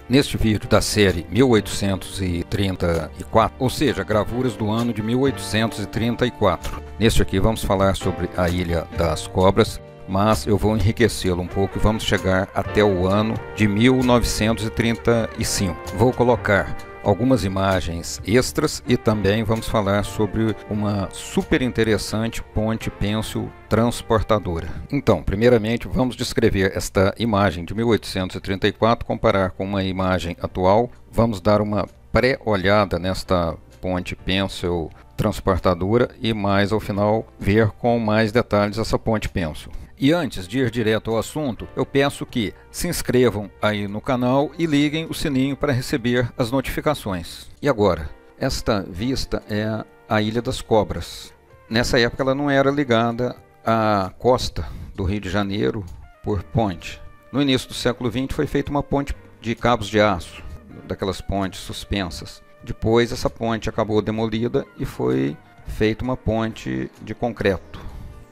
Neste vídeo da série 1834, ou seja, gravuras do ano de 1834. Neste aqui vamos falar sobre a Ilha das Cobras, mas eu vou enriquecê-lo um pouco e vamos chegar até o ano de 1935. Vou colocar algumas imagens extras e também vamos falar sobre uma super interessante ponte pênsil transportadora. Então, primeiramente, vamos descrever esta imagem de 1834, comparar com uma imagem atual. Vamos dar uma pré-olhada nesta ponte pênsil transportadora e mais ao final ver com mais detalhes essa ponte pênsil. E antes de ir direto ao assunto, eu peço que se inscrevam aí no canal e liguem o sininho para receber as notificações. E agora, esta vista é a Ilha das Cobras. Nessa época ela não era ligada à costa do Rio de Janeiro por ponte. No início do século XX foi feita uma ponte de cabos de aço, daquelas pontes suspensas. Depois essa ponte acabou demolida e foi feita uma ponte de concreto,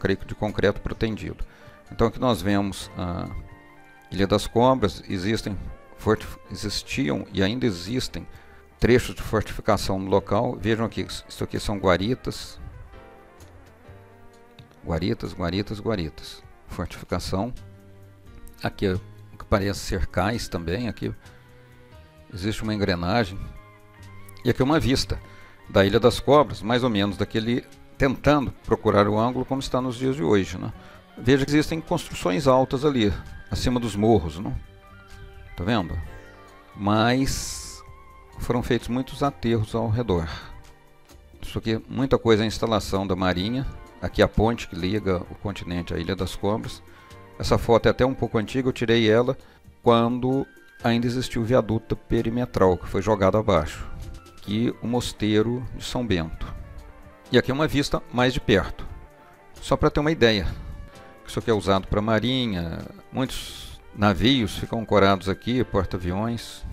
creio que de concreto protendido. Então aqui nós vemos a Ilha das Cobras. Existiam e ainda existem trechos de fortificação no local. Vejam aqui, isso aqui são guaritas. Guaritas. Fortificação. Aqui o que parece ser cais também. Aqui existe uma engrenagem. E aqui uma vista da Ilha das Cobras, mais ou menos daquele, tentando procurar o ângulo como está nos dias de hoje, né? Veja que existem construções altas ali, acima dos morros, não? Tá vendo? Mas foram feitos muitos aterros ao redor. Isso aqui, muita coisa é a instalação da Marinha. Aqui a ponte que liga o continente à Ilha das Cobras. Essa foto é até um pouco antiga, eu tirei ela quando ainda existia o viaduto perimetral, que foi jogado abaixo. Aqui o mosteiro de São Bento. E aqui uma vista mais de perto, só para ter uma ideia. Isso aqui é usado para marinha, muitos navios ficam ancorados aqui, porta-aviões.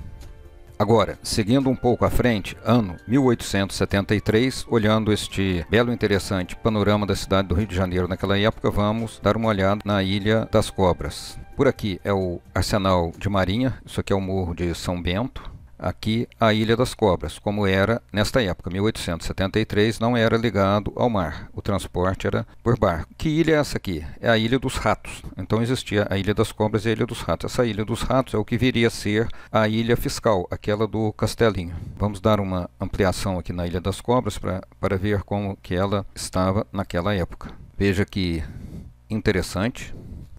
Agora, seguindo um pouco à frente, ano 1873, olhando este belo e interessante panorama da cidade do Rio de Janeiro naquela época, vamos dar uma olhada na Ilha das Cobras. Por aqui é o Arsenal de Marinha, isso aqui é o Morro de São Bento. Aqui a Ilha das Cobras, como era nesta época, 1873, não era ligado ao mar, o transporte era por barco. Que ilha é essa aqui? É a Ilha dos Ratos. Então existia a Ilha das Cobras e a Ilha dos Ratos. Essa Ilha dos Ratos é o que viria a ser a Ilha Fiscal, aquela do Castelinho. Vamos dar uma ampliação aqui na Ilha das Cobras para ver como que ela estava naquela época. Veja que interessante.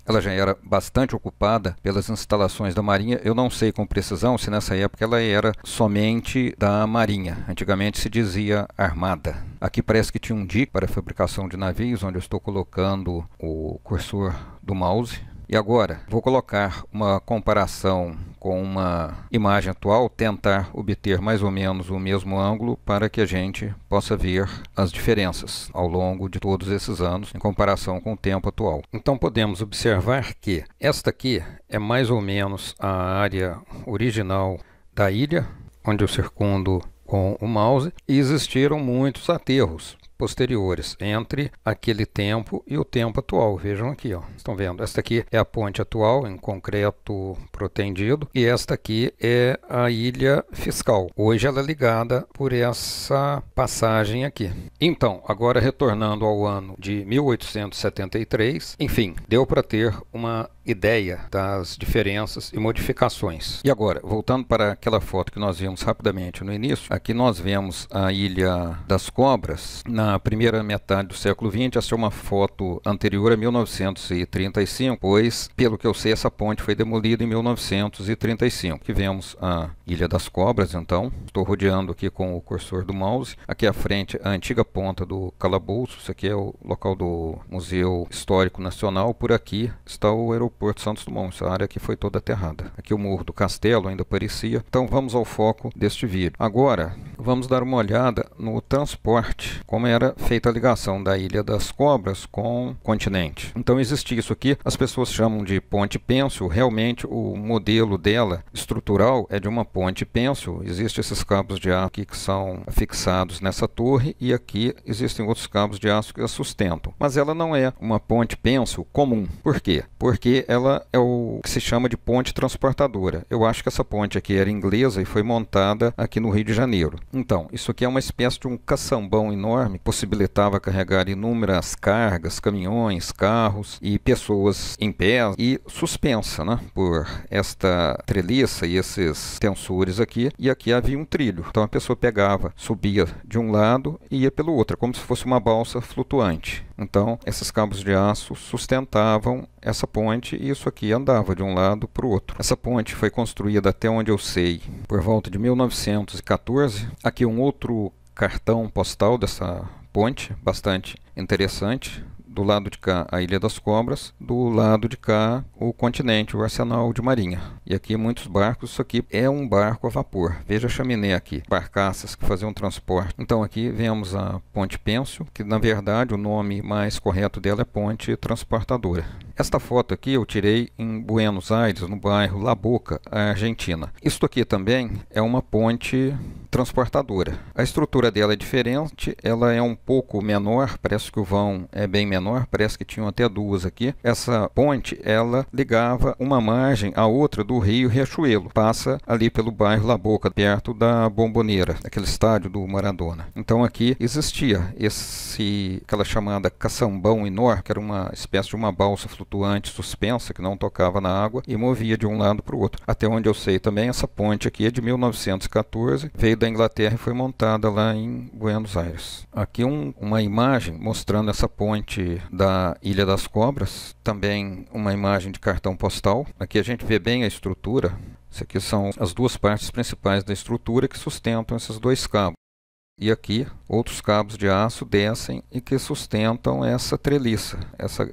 Ela já era bastante ocupada pelas instalações da Marinha. Eu não sei com precisão se nessa época ela era somente da Marinha. Antigamente se dizia Armada. Aqui parece que tinha um dique para a fabricação de navios, onde eu estou colocando o cursor do mouse. E agora vou colocar uma comparação com uma imagem atual, tentar obter mais ou menos o mesmo ângulo para que a gente possa ver as diferenças ao longo de todos esses anos em comparação com o tempo atual. Então podemos observar que esta aqui é mais ou menos a área original da ilha, onde eu circundo com o mouse, e existiram muitos aterros posteriores entre aquele tempo e o tempo atual. Vejam aqui, ó. Estão vendo? Esta aqui é a ponte atual em concreto protendido e esta aqui é a Ilha Fiscal. Hoje ela é ligada por essa passagem aqui. Então, agora retornando ao ano de 1873, enfim, deu para ter uma ideia das diferenças e modificações. E agora, voltando para aquela foto que nós vimos rapidamente no início, aqui nós vemos a Ilha das Cobras na primeira metade do século XX. Essa é uma foto anterior a 1935, pois, pelo que eu sei, essa ponte foi demolida em 1935. Aqui vemos a Ilha das Cobras, então. Estou rodeando aqui com o cursor do mouse. Aqui à frente, a antiga ponta do calabouço. Isso aqui é o local do Museu Histórico Nacional. Por aqui está o aeroporto Santos Dumont. Essa área aqui foi toda aterrada. Aqui o Morro do Castelo ainda aparecia. Então vamos ao foco deste vídeo. Agora, vamos dar uma olhada no transporte, como era feita a ligação da Ilha das Cobras com o continente. Então existia isso aqui, as pessoas chamam de ponte pênsil. Realmente o modelo dela estrutural é de uma ponte pênsil. Existem esses cabos de aço aqui que são fixados nessa torre e aqui existem outros cabos de aço que a sustentam. Mas ela não é uma ponte pênsil comum. Por quê? Porque aqui ela é o que se chama de ponte transportadora. Eu acho que essa ponte aqui era inglesa e foi montada aqui no Rio de Janeiro. Então, isso aqui é uma espécie de um caçambão enorme, possibilitava carregar inúmeras cargas, caminhões, carros e pessoas em pé e suspensa, né, por esta treliça e esses tensores aqui, e aqui havia um trilho. Então a pessoa pegava, subia de um lado e ia pelo outro, como se fosse uma balsa flutuante. Então esses cabos de aço sustentavam essa ponte e isso aqui andava de um lado para o outro. Essa ponte foi construída, até onde eu sei, por volta de 1914. Aqui um outro cartão postal dessa ponte, bastante interessante. Do lado de cá, a Ilha das Cobras, do lado de cá, o continente, o arsenal de marinha. E aqui muitos barcos, isso aqui é um barco a vapor. Veja a chaminé aqui, barcaças que faziam transporte. Então aqui vemos a Ponte Pênsil, que na verdade o nome mais correto dela é Ponte Transportadora. Esta foto aqui eu tirei em Buenos Aires, no bairro La Boca, Argentina. Isto aqui também é uma ponte transportadora. A estrutura dela é diferente, ela é um pouco menor, parece que o vão é bem menor, parece que tinham até duas aqui. Essa ponte, ela ligava uma margem à outra do rio Riachuelo. Passa ali pelo bairro La Boca, perto da Bombonera, aquele estádio do Maradona. Então aqui existia aquela chamada caçambão enorme, que era uma espécie de uma balsa flutuante suspensa, que não tocava na água e movia de um lado para o outro. Até onde eu sei também, essa ponte aqui é de 1914, veio da Inglaterra e foi montada lá em Buenos Aires. Aqui uma imagem mostrando essa ponte da Ilha das Cobras, também uma imagem de cartão postal. Aqui a gente vê bem a estrutura. Isso aqui são as duas partes principais da estrutura que sustentam esses dois cabos. E aqui outros cabos de aço descem e que sustentam essa treliça,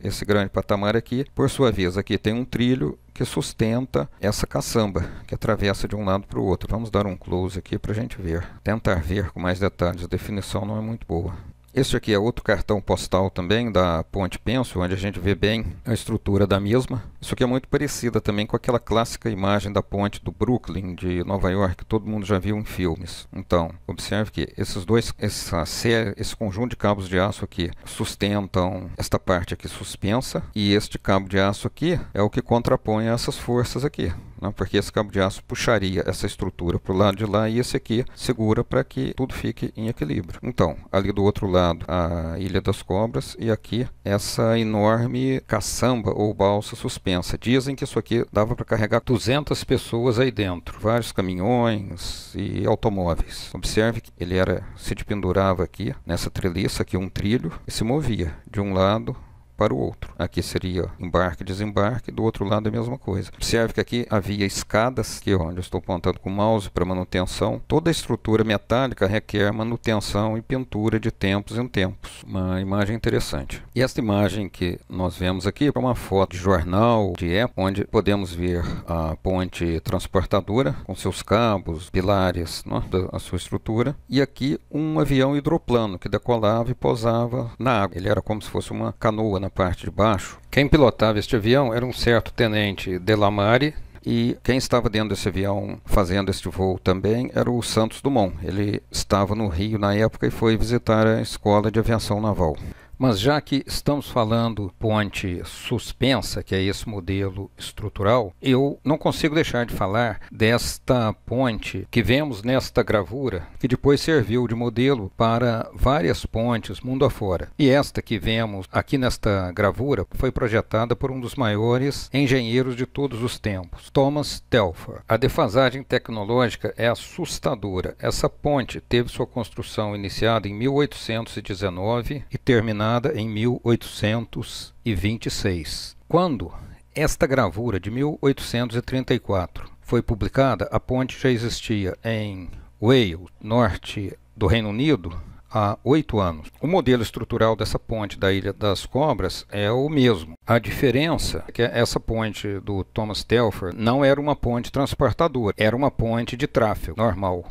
esse grande patamar aqui. Por sua vez, aqui tem um trilho que sustenta essa caçamba, que atravessa de um lado para o outro. Vamos dar um close aqui para a gente ver, tentar ver com mais detalhes. A definição não é muito boa. Este aqui é outro cartão postal também da Ponte Pênsil, onde a gente vê bem a estrutura da mesma. Isso aqui é muito parecida também com aquela clássica imagem da ponte do Brooklyn, de Nova York, que todo mundo já viu em filmes. Então, observe que esse conjunto de cabos de aço aqui sustentam esta parte aqui suspensa, e este cabo de aço aqui é o que contrapõe essas forças aqui, né? Porque esse cabo de aço puxaria essa estrutura para o lado de lá e esse aqui segura para que tudo fique em equilíbrio. Então, ali do outro lado, a Ilha das Cobras, e aqui essa enorme caçamba ou balsa suspensa. Dizem que isso aqui dava para carregar 200 pessoas aí dentro, vários caminhões e automóveis. Observe que ele se pendurava aqui nessa treliça, aqui um trilho, e se movia de um lado para o outro. Aqui seria embarque e desembarque, do outro lado a mesma coisa. Observe que aqui havia escadas, aqui onde eu estou apontando com o mouse, para manutenção. Toda a estrutura metálica requer manutenção e pintura de tempos em tempos. Uma imagem interessante. E esta imagem que nós vemos aqui é uma foto de jornal de época, onde podemos ver a ponte transportadora com seus cabos, pilares, né, a sua estrutura. E aqui um avião hidroplano que decolava e pousava na água. Ele era como se fosse uma canoa na parte de baixo. Quem pilotava este avião era um certo tenente Delamare, e quem estava dentro desse avião fazendo este voo também era o Santos Dumont. Ele estava no Rio na época e foi visitar a Escola de Aviação Naval. Mas já que estamos falando ponte suspensa, que é esse modelo estrutural, eu não consigo deixar de falar desta ponte que vemos nesta gravura, que depois serviu de modelo para várias pontes mundo afora. E esta que vemos aqui nesta gravura foi projetada por um dos maiores engenheiros de todos os tempos, Thomas Telford. A defasagem tecnológica é assustadora. Essa ponte teve sua construção iniciada em 1819 e terminada em 1826. Quando esta gravura de 1834 foi publicada, a ponte já existia em Wales, norte do Reino Unido, há 8 anos. O modelo estrutural dessa ponte da Ilha das Cobras é o mesmo. A diferença é que essa ponte do Thomas Telford não era uma ponte transportadora, era uma ponte de tráfego normal.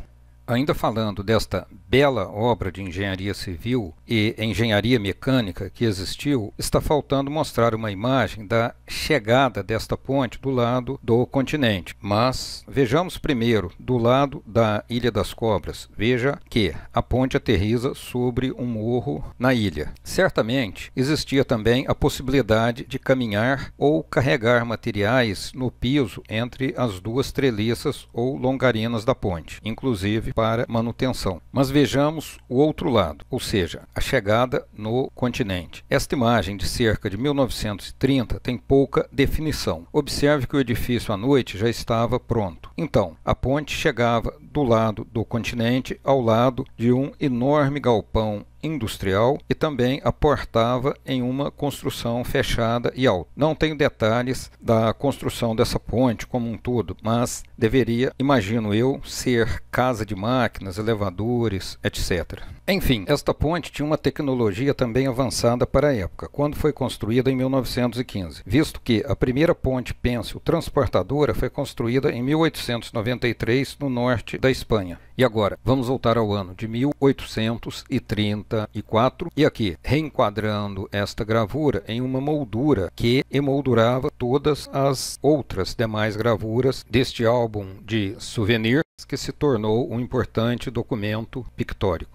Ainda falando desta bela obra de engenharia civil e engenharia mecânica que existiu, está faltando mostrar uma imagem da chegada desta ponte do lado do continente. Mas vejamos primeiro do lado da Ilha das Cobras. Veja que a ponte aterriza sobre um morro na ilha. Certamente existia também a possibilidade de caminhar ou carregar materiais no piso entre as duas treliças ou longarinas da ponte, inclusive para manutenção. Mas vejamos o outro lado, ou seja, a chegada no continente. Esta imagem de cerca de 1930 tem pouca definição. Observe que o edifício à noite já estava pronto. Então, a ponte chegava do lado do continente ao lado de um enorme galpão industrial e também aportava em uma construção fechada e alta. Não tenho detalhes da construção dessa ponte como um todo, mas deveria, imagino eu, ser casa de máquinas, elevadores, etc. Enfim, esta ponte tinha uma tecnologia também avançada para a época, quando foi construída em 1915, visto que a primeira ponte pêncil transportadora foi construída em 1893 no norte da Espanha. E agora, vamos voltar ao ano de 1834 e aqui, reenquadrando esta gravura em uma moldura que emoldurava todas as outras demais gravuras deste álbum de souvenirs que se tornou um importante documento pictórico.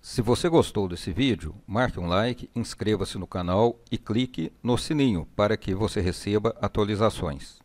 Se você gostou desse vídeo, marque um like, inscreva-se no canal e clique no sininho para que você receba atualizações.